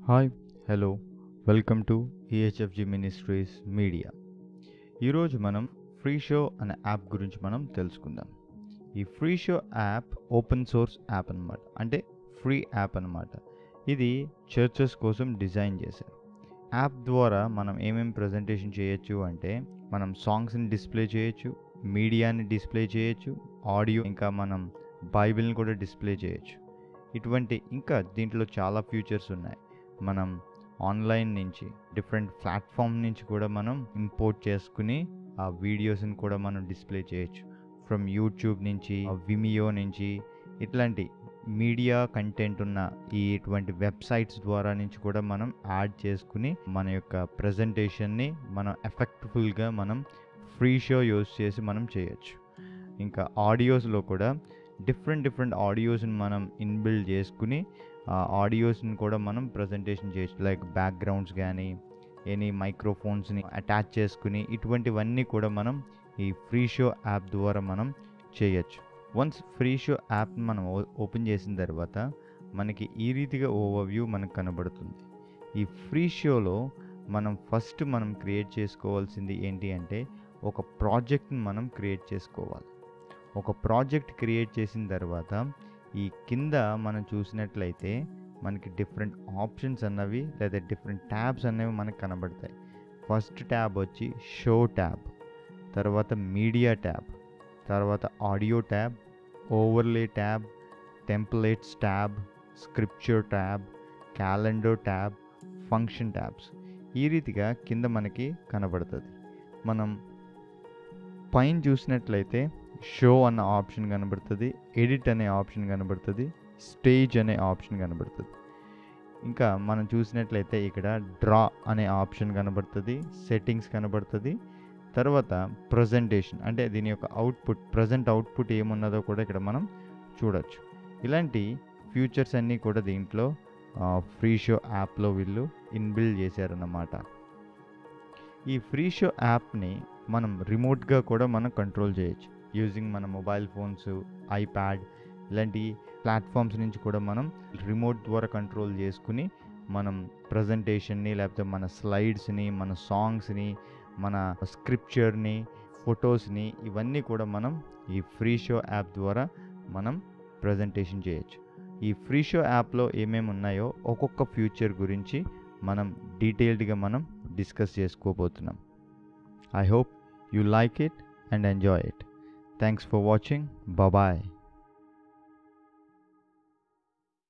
Hi hello welcome to EHFG ministries media. ఈరోజు మనం free show అనే యాప్ గురించి మనం తెలుసుకుందాం. ఈ free show app open source app అన్నమాట, అంటే ఫ్రీ యాప్ అన్నమాట. ఇది చర్చెస్ కోసం డిజైన్ చేశారు. యాప్ ద్వారా మనం ఏమేమి ప్రజెంటేషన్ చేయొచ్చు అంటే మనం సాంగ్స్ని డిస్ప్లే చేయొచ్చు, మీడియాని డిస్ప్లే చేయొచ్చు, ఆడియో, ఇంకా మనం బైబిల్ని కూడా డిస్ప్లే చేయొచ్చు. ఇటువంటి ఇంకా దీంట్లో చాలా ఫీచర్స్ ఉన్నాయి. మనం ఆన్లైన్ నుంచి డిఫరెంట్ ప్లాట్ఫామ్ నుంచి కూడా మనం ఇంపోర్ట్ చేసుకుని ఆ వీడియోస్ని కూడా మనం డిస్ప్లే చేయొచ్చు. ఫ్రమ్ యూట్యూబ్ నుంచి, విమియో నుంచి, ఇట్లాంటి మీడియా కంటెంట్ ఉన్న ఇటువంటి వెబ్సైట్స్ ద్వారా నుంచి కూడా మనం యాడ్ చేసుకుని మన యొక్క ప్రజెంటేషన్ని మనం ఎఫెక్ట్ఫుల్గా మనం ఫ్రీ షో యూజ్ చేసి మనం చేయొచ్చు. ఇంకా ఆడియోస్లో కూడా డిఫరెంట్ ఆడియోస్ని మనం ఇన్బిల్డ్ చేసుకుని ఆ ఆడియోస్ని కూడా మనం ప్రజెంటేషన్ చేయొచ్చు. లైక్ బ్యాక్గ్రౌండ్స్ కానీ ఎనీ మైక్రోఫోన్స్ని అటాచ్ చేసుకుని ఇటువంటివన్నీ కూడా మనం ఈ ఫ్రీ షో యాప్ ద్వారా మనం చేయొచ్చు. వన్స్ ఫ్రీ షో యాప్ మనం ఓపెన్ చేసిన తర్వాత మనకి ఈ రీతిగా ఓవర్వ్యూ మనకు కనబడుతుంది. ఈ ఫ్రీ షోలో మనం క్రియేట్ చేసుకోవాల్సింది ఏంటి అంటే ఒక ప్రాజెక్ట్ని మనం క్రియేట్ చేసుకోవాలి. ఒక ప్రాజెక్ట్ క్రియేట్ చేసిన తర్వాత ఈ కింద మనం చూసినట్లయితే మనకి డిఫరెంట్ ఆప్షన్స్ అన్నవి లేదా డిఫరెంట్ ట్యాబ్స్ అనేవి మనకు కనబడతాయి. ఫస్ట్ ట్యాబ్ వచ్చి షో ట్యాబ్, తర్వాత మీడియా ట్యాబ్, తర్వాత audio tab, overlay tab, templates tab, scripture tab, calendar tab, function tabs. ఈ రీతిగా కింద మనకి కనబడుతుంది. మనం పైన చూసినట్లయితే షో అన్న ఆప్షన్ కనబడుతుంది, ఎడిట్ అనే ఆప్షన్ కనబడుతుంది, స్టేజ్ అనే ఆప్షన్ కనబడుతుంది. ఇంకా మనం చూసినట్లయితే ఇక్కడ డ్రా అనే ఆప్షన్ కనబడుతుంది, సెట్టింగ్స్ కనబడుతుంది, తర్వాత ప్రజెంటేషన్ అంటే దీని యొక్క ప్రజెంట్ అవుట్పుట్ ఏమున్నదో కూడా ఇక్కడ మనం చూడొచ్చు. ఇలాంటి ఫీచర్స్ అన్నీ కూడా దీంట్లో ఫ్రీ షో యాప్లో వీళ్ళు ఇన్బిల్డ్ చేశారన్నమాట. ఈ ఫ్రీ షో యాప్ని మనం రిమోట్గా కూడా మనం కంట్రోల్ చేయొచ్చు. యూజింగ్ మన మొబైల్ ఫోన్స్, ఐప్యాడ్ ఇలాంటి ప్లాట్ఫామ్స్ నుంచి కూడా మనం రిమోట్ ద్వారా కంట్రోల్ చేసుకుని మనం ప్రజెంటేషన్ని, లేకపోతే మన స్లైడ్స్ని, మన సాంగ్స్ని, మన స్క్రిప్చర్ని, ఫొటోస్ని ఇవన్నీ కూడా మనం ఈ ఫ్రీ షో యాప్ ద్వారా మనం ప్రజెంటేషన్ చేయొచ్చు. ఈ ఫ్రీ షో యాప్లో ఏమేమి ఉన్నాయో ఒక్కొక్క ఫ్యూచర్ గురించి మనం డీటెయిల్డ్గా మనం డిస్కస్ చేసుకోబోతున్నాం. I hope you like it and enjoy it. Thanks for watching. Bye bye.